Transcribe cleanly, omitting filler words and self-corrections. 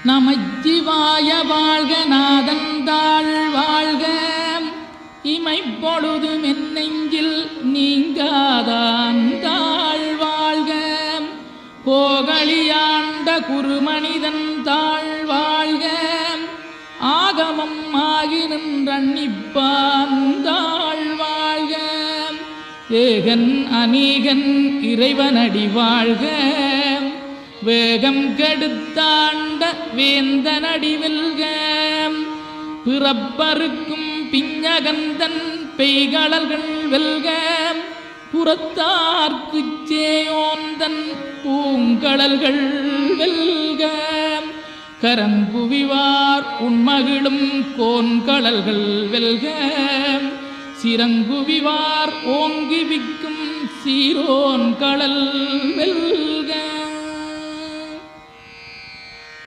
நமச்சிவாய வாழ்க நாதந்தாள் வாழ்க இமைப்பொழுதும் என் நெஞ்சில் நீங்காதான் தாழ் வாழ்க கோகலியாண்ட குருமனிதன் தாழ் வாழ்க ஆகமம் ஆகி நின்றன்னிப்பான் தாழ் வாழ்க ஏகன் அநீகன் இறைவனடி வாழ்க வேகம் கெடுத்தாண்ட வேந்தனடி வெல்க பிறப்பருக்கும் பிஞகந்தன் பெய்களர்கள் வெல்க புறத்தார்க்குச் சேயோந்தன் பூங்கடல்கள் வெல்க கரங்குவிவார் உண்மகிழும் கோன்கடல்கள் வெல்க சிறங்குவிவார் ஓங்கி விக்கும் சீரோன் கடல் வெல்க.